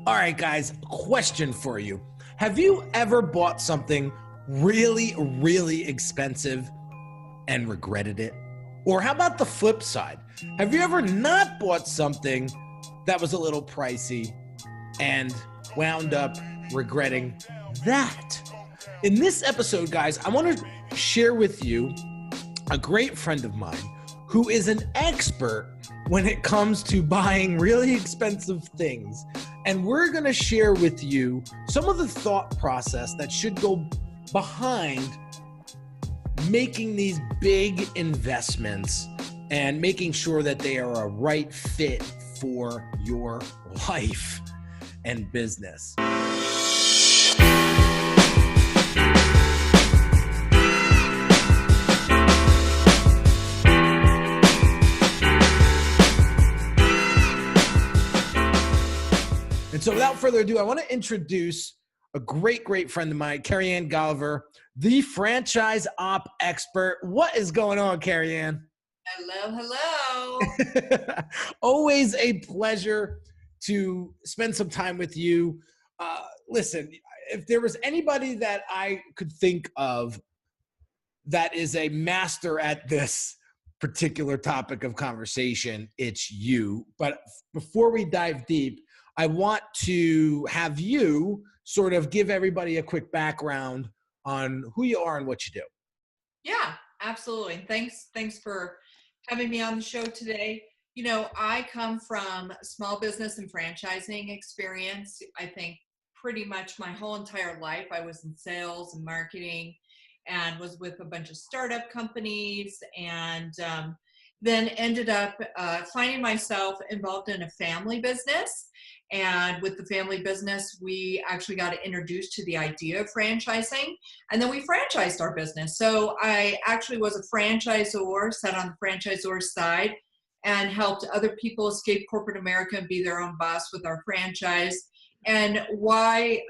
All right, guys, question for you. Have you ever bought something really, really expensive and regretted it? Or how about the flip side? Have you ever not bought something that was a little pricey and wound up regretting that? In this episode, guys, I want to share with you a great friend of mine who is an expert when it comes to buying really expensive things. And we're going to share with you some of the thought process that should go behind making these big investments and making sure that they are a right fit for your life and business. And so without further ado, I want to introduce a great friend of mine, Carrie-Ann Golliver, the franchise op expert. What is going on, Carrie-Ann? Hello. Always a pleasure to spend some time with you. Listen, if there was anybody that I could think of that is a master at this particular topic of conversation, it's you. But before we dive deep, I want to have you sort of give everybody a quick background on who you are and what you do. Yeah, absolutely. Thanks for having me on the show today. You know, I come from small business and franchising experience. I think pretty much my whole entire life I was in sales and marketing and was with a bunch of startup companies, and then ended up finding myself involved in a family business. And with the family business, we actually got introduced to the idea of franchising, and then we franchised our business. So I actually was a franchisor, sat on the franchisor side, and helped other people escape corporate America and be their own boss with our franchise. And why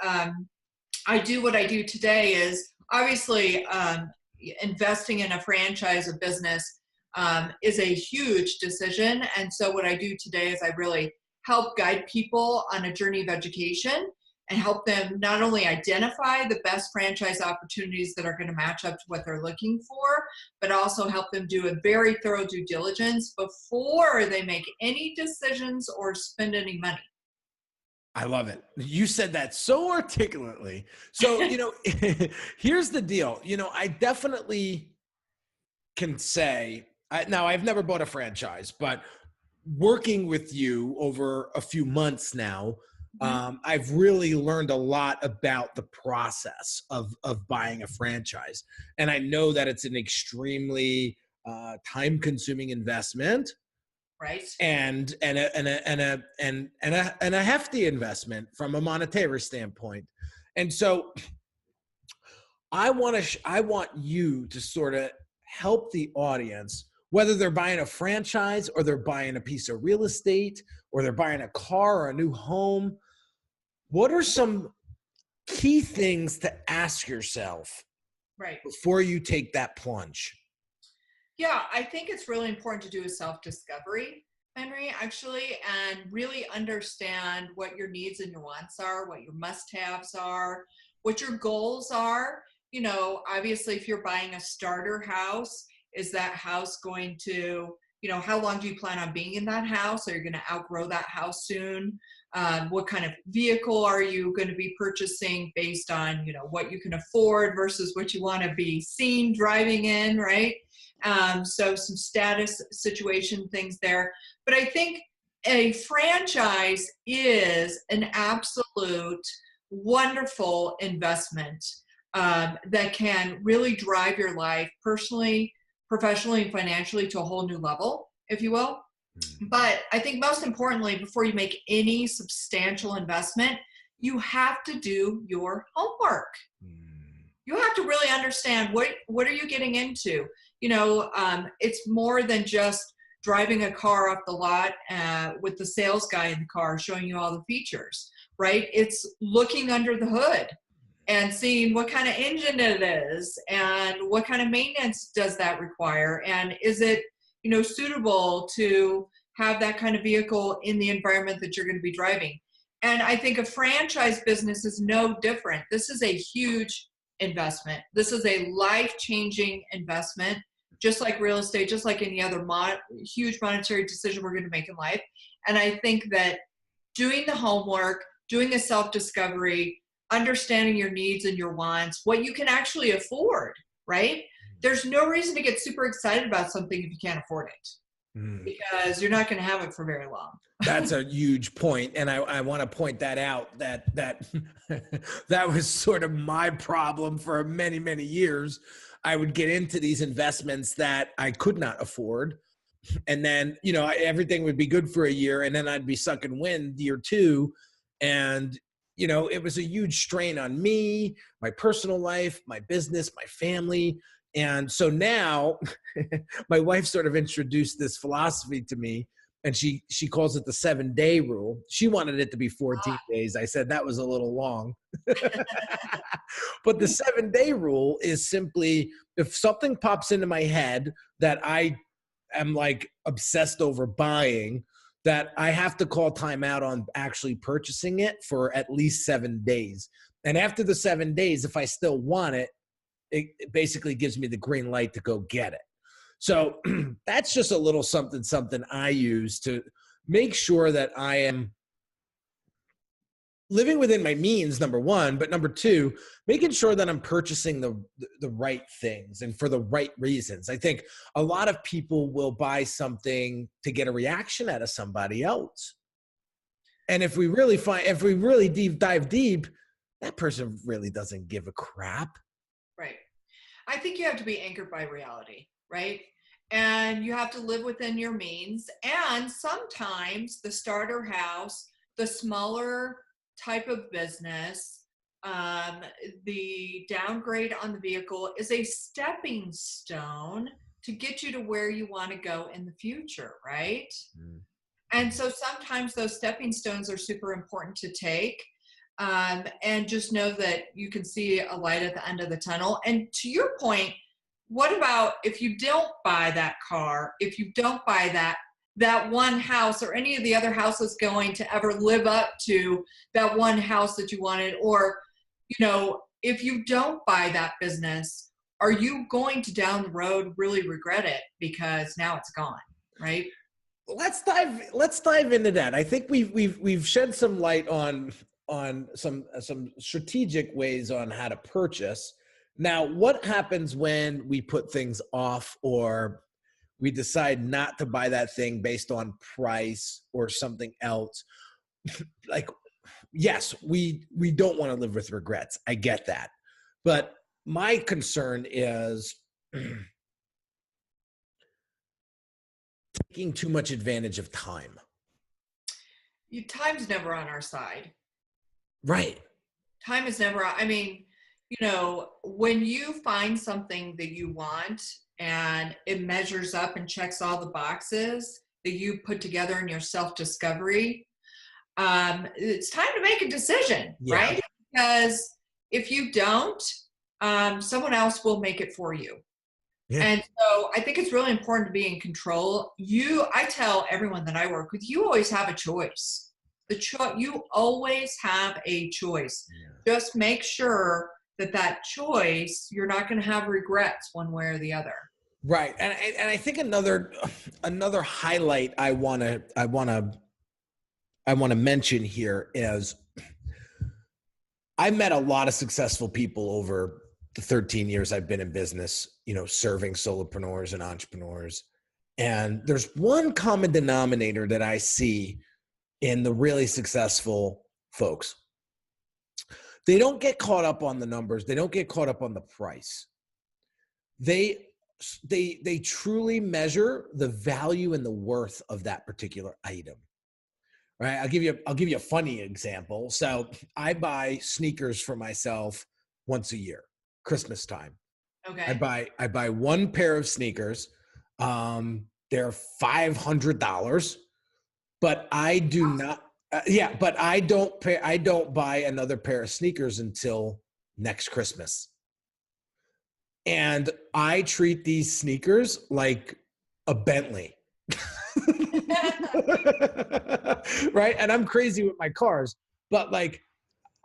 I do what I do today is obviously investing in a franchise of business is a huge decision. And so what I do today is I really help guide people on a journey of education and help them not only identify the best franchise opportunities that are going to match up to what they're looking for, but also help them do a very thorough due diligence before they make any decisions or spend any money. I love it. You said that so articulately. So, here's the deal. I definitely can say, now I've never bought a franchise, but working with you over a few months now, I've really learned a lot about the process of buying a franchise. And I know that it's an extremely time-consuming investment. Right. And a hefty investment from a monetary standpoint. And so I want you to sort of help the audience, whether they're buying a franchise or they're buying a piece of real estate or they're buying a car or a new home. What are some key things to ask yourself before you take that plunge? Yeah, I think it's really important to do a self-discovery, Henry, actually, and really understand what your needs and your wants are, what your must-haves are, what your goals are. Obviously, if you're buying a starter house, is that house going to, how long do you plan on being in that house? Are you going to outgrow that house soon? What kind of vehicle are you going to be purchasing based on, what you can afford versus what you want to be seen driving in, right? So some status situation things there. But I think a franchise is an absolute wonderful investment that can really drive your life personally, professionally, and financially to a whole new level, if you will. But I think most importantly, before you make any substantial investment, you have to do your homework. You have to really understand what are you getting into. It's more than just driving a car off the lot with the sales guy in the car showing you all the features, right? It's looking under the hood and seeing what kind of engine it is and what kind of maintenance does that require, and is it suitable to have that kind of vehicle in the environment that you're going to be driving. And I think a franchise business is no different. This is a huge investment. This is a life-changing investment, just like real estate, just like any other huge monetary decision we're going to make in life. And I think that doing the homework, doing a self-discovery, understanding your needs and your wants, what you can actually afford, right? There's no reason to get super excited about something if you can't afford it, because you're not going to have it for very long. That's a huge point. And I want to point that out, that that was sort of my problem for many, many years. I would get into these investments that I could not afford. And then, you know, everything would be good for a year, and then I'd be sucking wind year two. And, you know, it was a huge strain on me, my personal life, my business, my family. And so now my wife sort of introduced this philosophy to me, and she calls it the 7-day rule. She wanted it to be 14 days. I said that was a little long. But the 7-day rule is simply, if something pops into my head that I am like obsessed over buying, that I have to call time out on actually purchasing it for at least 7 days. And after the 7 days, if I still want it, it basically gives me the green light to go get it. So that's just a little something I use to make sure that I am living within my means, number one, but number two, making sure that I'm purchasing the right things and for the right reasons. I think a lot of people will buy something to get a reaction out of somebody else. And if we really dive deep, that person really doesn't give a crap. Right. I think you have to be anchored by reality, right? And you have to live within your means. And sometimes the starter house, the smaller type of business, the downgrade on the vehicle is a stepping stone to get you to where you want to go in the future, right? And so sometimes those stepping stones are super important to take. And just know that you can see a light at the end of the tunnel. And to your point, what about if you don't buy that car, if you don't buy that one house, or any of the other houses going to ever live up to that one house that you wanted? Or, you know, if you don't buy that business, are you going to down the road really regret it because now it's gone, right? Let's dive into that. I think we've shed some light on some strategic ways on how to purchase. Now, what happens when we put things off, or we decide not to buy that thing based on price or something else? Like, yes, we don't want to live with regrets. I get that. But my concern is taking too much advantage of time. Time's never on our side. Right. Time is never, I mean, you know, when you find something that you want and it measures up and checks all the boxes that you put together in your self-discovery, it's time to make a decision, right? Because if you don't, someone else will make it for you. Yeah. And so I think it's really important to be in control. I tell everyone that I work with, you always have a choice. You always have a choice. Yeah. Just make sure that choice, you're not going to have regrets one way or the other. Right. And I think another highlight I want to mention here is I met a lot of successful people over the 13 years I've been in business, you know, serving solopreneurs and entrepreneurs. And there's one common denominator that I see in the really successful folks. They don't get caught up on the numbers. They don't get caught up on the price. They truly measure the value and the worth of that particular item. Right? I'll give you a funny example. So I buy sneakers for myself once a year, Christmas time. Okay. I buy one pair of sneakers. They're $500, but I do not. But I don't buy another pair of sneakers until next Christmas. And I treat these sneakers like a Bentley. Right? And I'm crazy with my cars. but like,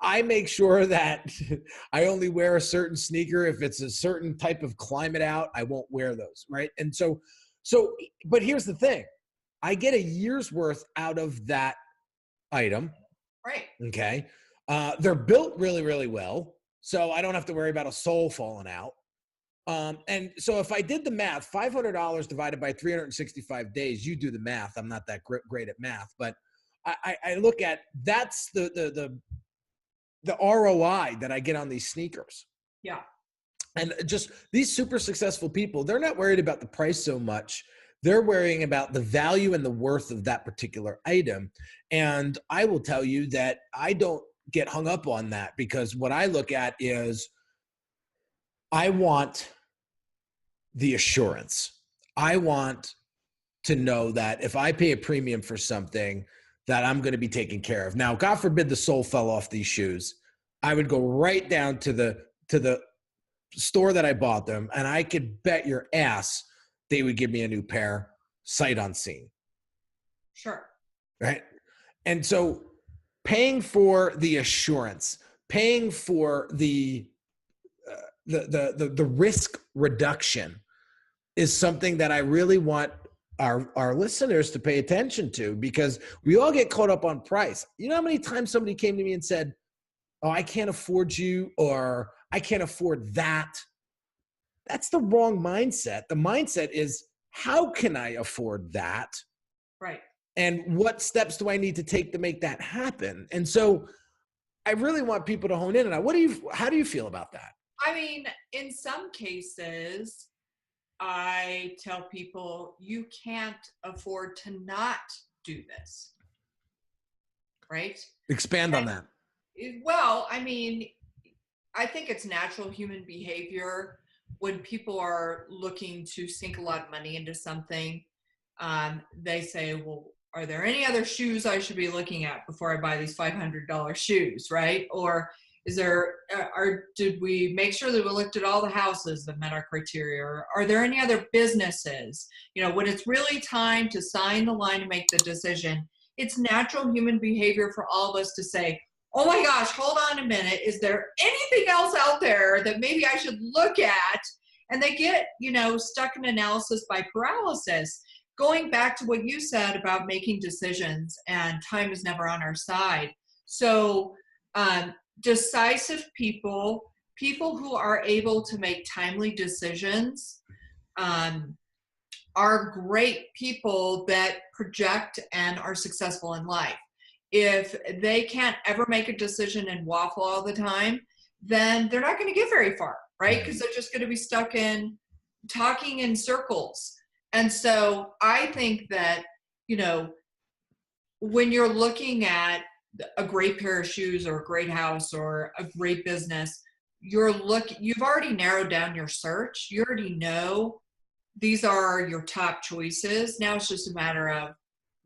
I make sure that I only wear a certain sneaker. If it's a certain type of climate out, I won't wear those. Right. And but here's the thing. I get a year's worth out of that item. Right. Okay. They're built really, really well. So I don't have to worry about a sole falling out. And so if I did the math, $500 divided by 365 days, you do the math. I'm not that great at math, but I look at that's the ROI that I get on these sneakers. Yeah. And just these super successful people, they're not worried about the price so much. They're worrying about the value and the worth of that particular item. And I will tell you that I don't get hung up on that, because what I look at is I want the assurance. I want to know that if I pay a premium for something, that I'm going to be taken care of. Now, God forbid the sole fell off these shoes. I would go right down to the store that I bought them, and I could bet your ass they would give me a new pair sight unseen. Sure. Right. And so paying for the assurance, paying for the risk reduction is something that I really want our listeners to pay attention to, because we all get caught up on price. You know how many times somebody came to me and said, "Oh, I can't afford you," or "I can't afford that"? That's the wrong mindset. The mindset is, how can I afford that? Right. And what steps do I need to take to make that happen? And so I really want people to hone in on that. How do you feel about that? I mean, in some cases, I tell people you can't afford to not do this. Right? Expand on that. Well, I mean, I think it's natural human behavior when people are looking to sink a lot of money into something. They say, well, are there any other shoes I should be looking at before I buy these $500 shoes, right? Or did we make sure that we looked at all the houses that met our criteria? Or are there any other businesses? You know, when it's really time to sign the line and make the decision, it's natural human behavior for all of us to say, oh my gosh, hold on a minute. Is there anything else out there that maybe I should look at? And they get, stuck in analysis by paralysis. Going back to what you said about making decisions, and time is never on our side. So decisive people who are able to make timely decisions, are great people that project and are successful in life. If they can't ever make a decision and waffle all the time, then they're not going to get very far, right? Because they're just going to be stuck in talking in circles. And so I think that, when you're looking at a great pair of shoes or a great house or a great business, you've already narrowed down your search. You already know these are your top choices. Now it's just a matter of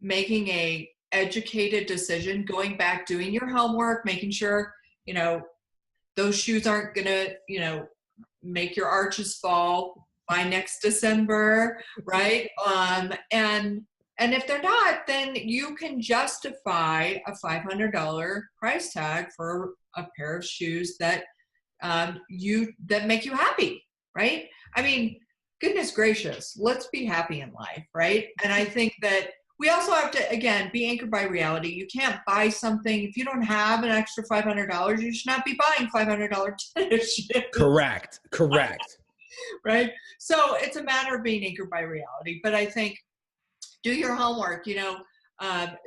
making a educated decision, going back, doing your homework, making sure, those shoes aren't going to, make your arches fall by next December, right? And if they're not, then you can justify a $500 price tag for a pair of shoes that that make you happy, right? I mean, goodness gracious, let's be happy in life, right? And I think that we also have to, again, be anchored by reality. You can't buy something if you don't have an extra $500. You should not be buying $500 tennis shoes. Correct. Right? So it's a matter of being anchored by reality. But I think do your homework.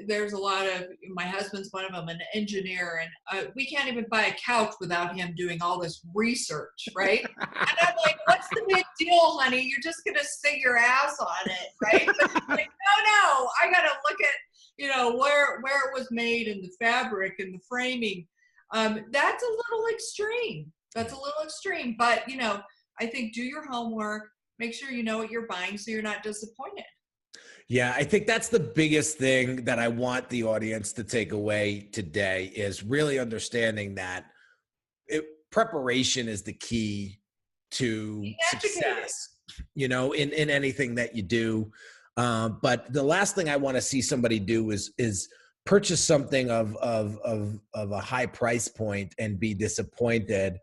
There's a lot of, my husband's one of them, an engineer, and we can't even buy a couch without him doing all this research, right? And I'm like, what's the big deal, honey? You're just going to sit your ass on it, right? But like, no, I got to look at, where it was made and the fabric and the framing. That's a little extreme. But, I think do your homework, make sure you know what you're buying so you're not disappointed. Yeah, I think that's the biggest thing that I want the audience to take away today, is really understanding that preparation is the key to success, in anything that you do. But the last thing I want to see somebody do is purchase something of a high price point and be disappointed,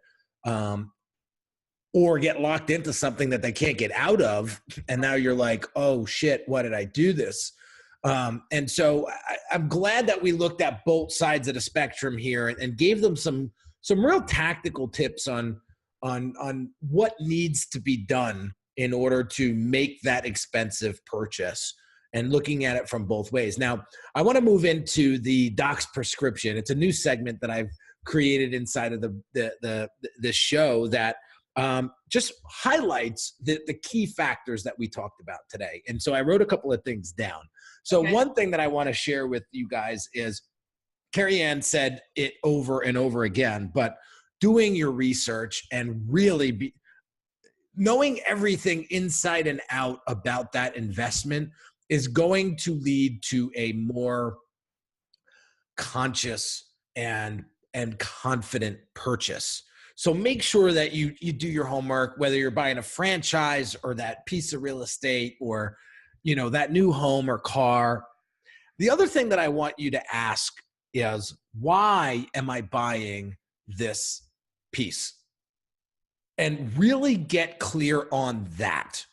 or get locked into something that they can't get out of. And now you're like, oh shit, why did I do this? And so I'm glad that we looked at both sides of the spectrum here and gave them some real tactical tips on what needs to be done in order to make that expensive purchase, and looking at it from both ways. Now, I want to move into the Doc's Prescription. It's a new segment that I've created inside of the show that just highlights the key factors that we talked about today. And so I wrote a couple of things down. So one thing that I want to share with you guys is, Carrie Ann said it over and over again, but doing your research and really knowing everything inside and out about that investment is going to lead to a more conscious and confident purchase. So make sure that you do your homework, whether you're buying a franchise or that piece of real estate or, that new home or car. The other thing that I want you to ask is, why am I buying this piece? And really get clear on that.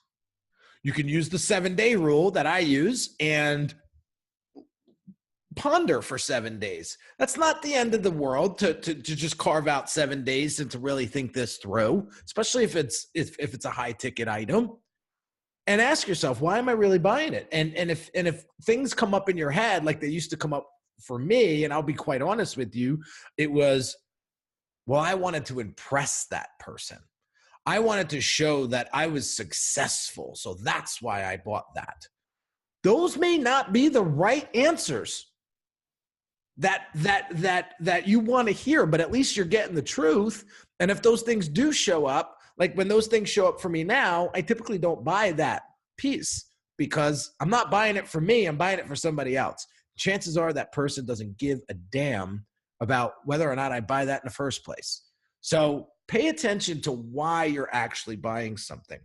You can use the 7-day rule that I use and ponder for 7 days. That's not the end of the world to just carve out 7 days and to really think this through, especially if it's a high ticket item. And ask yourself, why am I really buying it? And if things come up in your head like they used to come up for me, and I'll be quite honest with you, it was, well, I wanted to impress that person. I wanted to show that I was successful, so that's why I bought that. Those may not be the right answers that you want to hear, but at least you're getting the truth. And if those things do show up, like when those things show up for me now, I typically don't buy that piece because I'm not buying it for me, I'm buying it for somebody else. Chances are that person doesn't give a damn about whether or not I buy that in the first place. So pay attention to why you're actually buying something.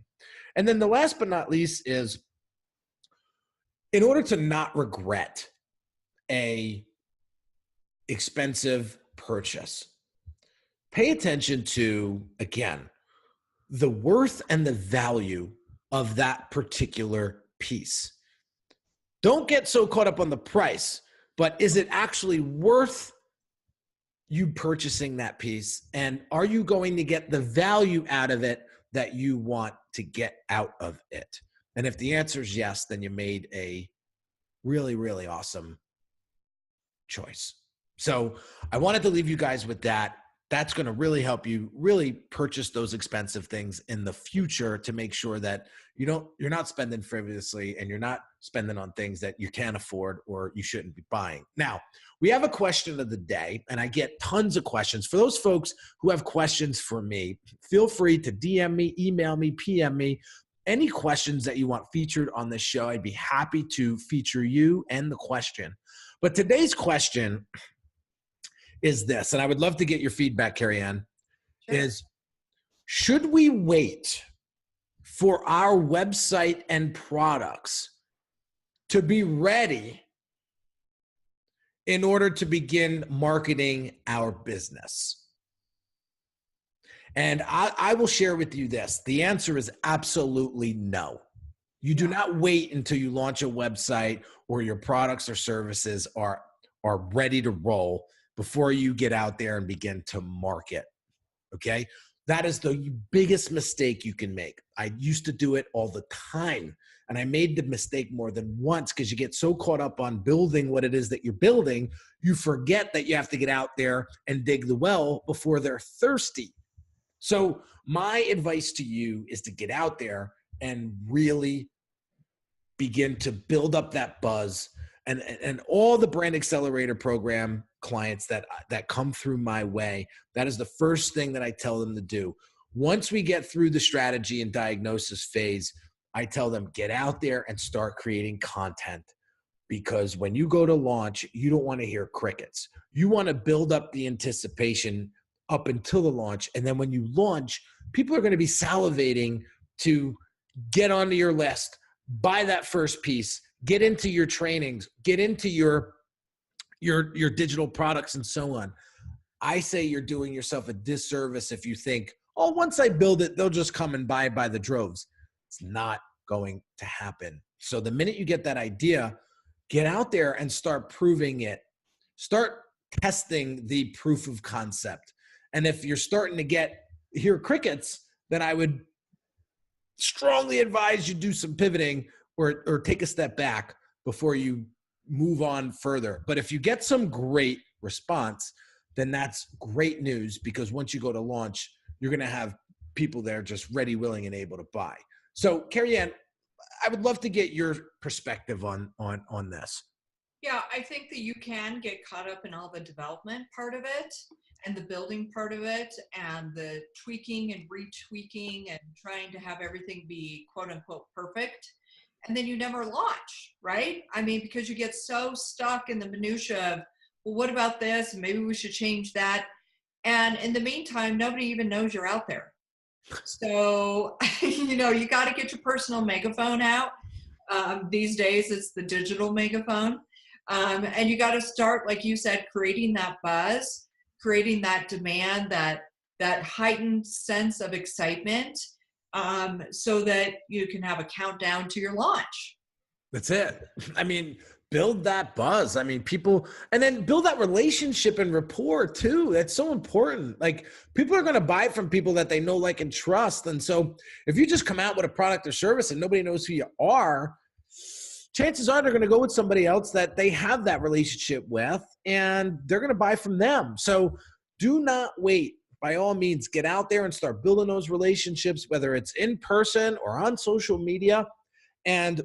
And then the last but not least is, in order to not regret a expensive purchase, pay attention to, again, the worth and the value of that particular piece. Don't get so caught up on the price, but is it actually worth you purchasing that piece? And are you going to get the value out of it that you want to get out of it? And if the answer is yes, then you made a really, really awesome choice. So I wanted to leave you guys with that. That's going to really help you really purchase those expensive things in the future to make sure that you're not spending frivolously and you're not spending on things that you can't afford or you shouldn't be buying. Now, we have a question of the day, and I get tons of questions. For those folks who have questions for me, feel free to DM me, email me, PM me. Any questions that you want featured on this show, I'd be happy to feature you and the question. But today's question is this, and I would love to get your feedback, Carrie Ann, is, should we wait for our website and products to be ready in order to begin marketing our business? And I will share with you this. The answer is absolutely no. You do not wait until you launch a website or your products or services are ready to roll before you get out there and begin to market, okay? That is the biggest mistake you can make. I used to do it all the time, and I made the mistake more than once because you get so caught up on building what it is that you're building, you forget that you have to get out there and dig the well before they're thirsty. So my advice to you is to get out there and really begin to build up that buzz. And all the Brand Accelerator program clients that come through my way, that is the first thing that I tell them to do. Once we get through the strategy and diagnosis phase, I tell them, get out there and start creating content. Because when you go to launch, you don't want to hear crickets. You want to build up the anticipation up until the launch. And then when you launch, people are going to be salivating to get onto your list, buy that first piece, get into your trainings, get into your your digital products and so on. I say you're doing yourself a disservice if you think, oh, once I build it, they'll just come and buy by the droves. It's not going to happen. So the minute you get that idea, get out there and start proving it. Start testing the proof of concept. And if you're starting to hear crickets, then I would strongly advise you do some pivoting or take a step back before you move on further. But if you get some great response, then that's great news, because once you go to launch, you're going to have people there just ready, willing, and able to buy. So, Carrie-Ann, I would love to get your perspective on this. Yeah, I think that you can get caught up in all the development part of it and the building part of it and the tweaking and retweaking and trying to have everything be quote unquote perfect. And then you never launch, right? I mean, because you get so stuck in the minutia of, well, what about this? Maybe we should change that. And in the meantime, nobody even knows you're out there. So, you got to get your personal megaphone out. These days, it's the digital megaphone. And you got to start, like you said, creating that buzz, creating that demand, that heightened sense of excitement, so that you can have a countdown to your launch. That's it. I mean, build that buzz. I mean, people, and then build that relationship and rapport too. That's so important. Like, people are going to buy from people that they know, like, and trust. And so if you just come out with a product or service and nobody knows who you are, chances are they're going to go with somebody else that they have that relationship with, and they're going to buy from them. So do not wait. By all means, get out there and start building those relationships, whether it's in person or on social media, and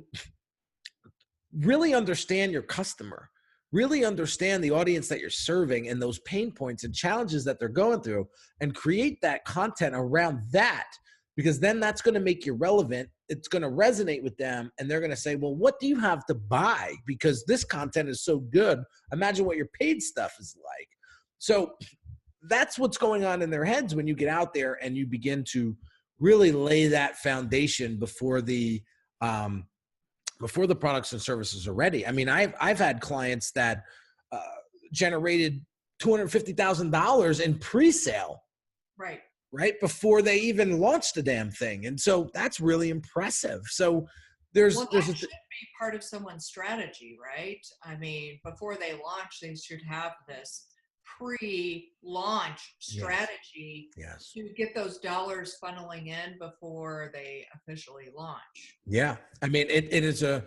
really understand your customer, really understand the audience that you're serving and those pain points and challenges that they're going through, and create that content around that, because then that's going to make you relevant. It's going to resonate with them, and they're going to say, well, what do you have to buy? Because this content is so good. Imagine what your paid stuff is like. So that's what's going on in their heads when you get out there and you begin to really lay that foundation before the products and services are ready. I mean, I've had clients that generated $250,000 in pre-sale, right before they even launched the damn thing, and so that's really impressive. So that should be part of someone's strategy, right? I mean, before they launch, they should have this pre-launch strategy to get those dollars funneling in before they officially launch. Yeah, I mean, it's a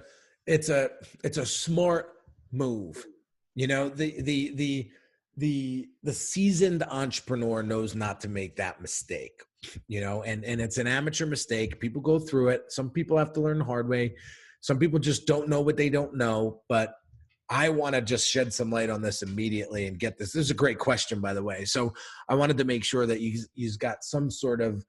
smart move. The seasoned entrepreneur knows not to make that mistake. And it's an amateur mistake. People go through it. Some people have to learn the hard way. Some people just don't know what they don't know. But I want to just shed some light on this immediately and get this. This is a great question, by the way. So I wanted to make sure that you've got some sort of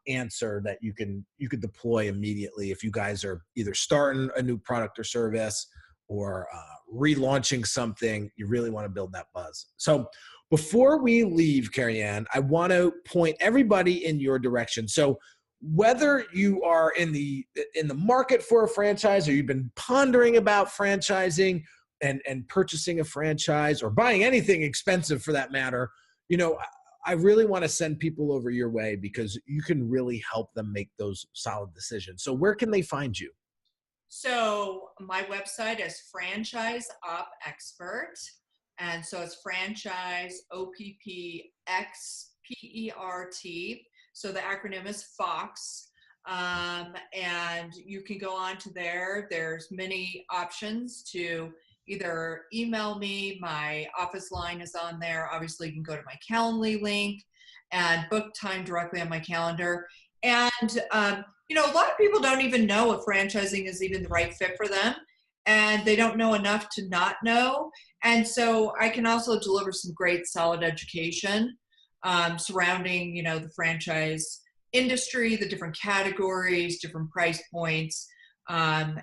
answer that you can deploy immediately if you guys are either starting a new product or service or relaunching something. You really want to build that buzz. So before we leave, Carrie-Ann, I want to point everybody in your direction. So whether you are in the market for a franchise, or you've been pondering about franchising and purchasing a franchise, or buying anything expensive for that matter, I really want to send people over your way, because you can really help them make those solid decisions. So where can they find you? So my website is Franchise Op Expert. And so it's Franchise OPPXPERT. So the acronym is FOX. And you can go on to there. There's many options to either email me. My office line is on there. Obviously, you can go to my Calendly link and book time directly on my calendar. And, a lot of people don't even know if franchising is even the right fit for them. And they don't know enough to not know. And so I can also deliver some great solid education surrounding, the franchise industry, the different categories, different price points, and,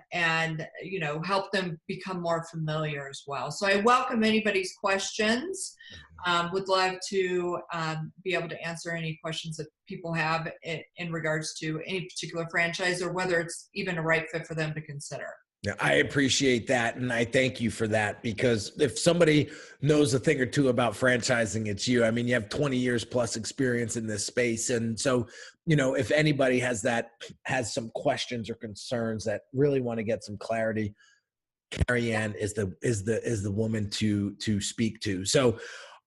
help them become more familiar as well. So I welcome anybody's questions. Would love to be able to answer any questions that people have in regards to any particular franchise, or whether it's even a right fit for them to consider. Yeah, I appreciate that. And I thank you for that, because if somebody knows a thing or two about franchising, it's you. I mean, you have 20 years plus experience in this space. And so, if anybody has some questions or concerns that really want to get some clarity, Carrie Ann is the woman to speak to. So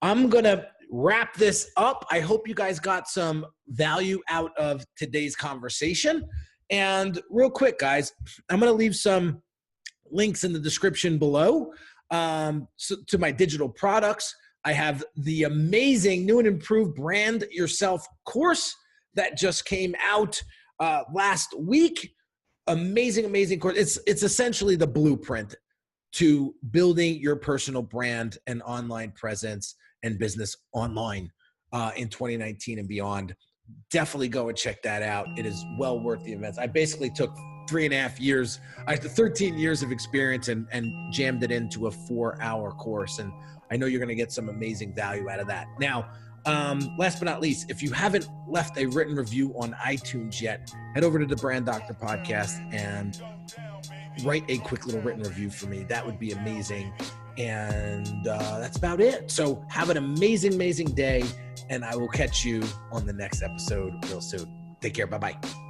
I'm going to wrap this up. I hope you guys got some value out of today's conversation. And real quick, guys, I'm going to leave some links in the description below to my digital products. I have the amazing new and improved Brand Yourself course that just came out last week. Amazing course. It's essentially the blueprint to building your personal brand and online presence and business online in 2019 and beyond. Definitely go and check that out. It is well worth the investment. I basically took 3.5 years, I had 13 years of experience and jammed it into a 4-hour course. And I know you're going to get some amazing value out of that. Now, last but not least, if you haven't left a written review on iTunes yet, head over to the Brand Doctor podcast and write a quick little written review for me. That would be amazing. And that's about it. So have an amazing day. And I will catch you on the next episode real soon. Take care. Bye-bye.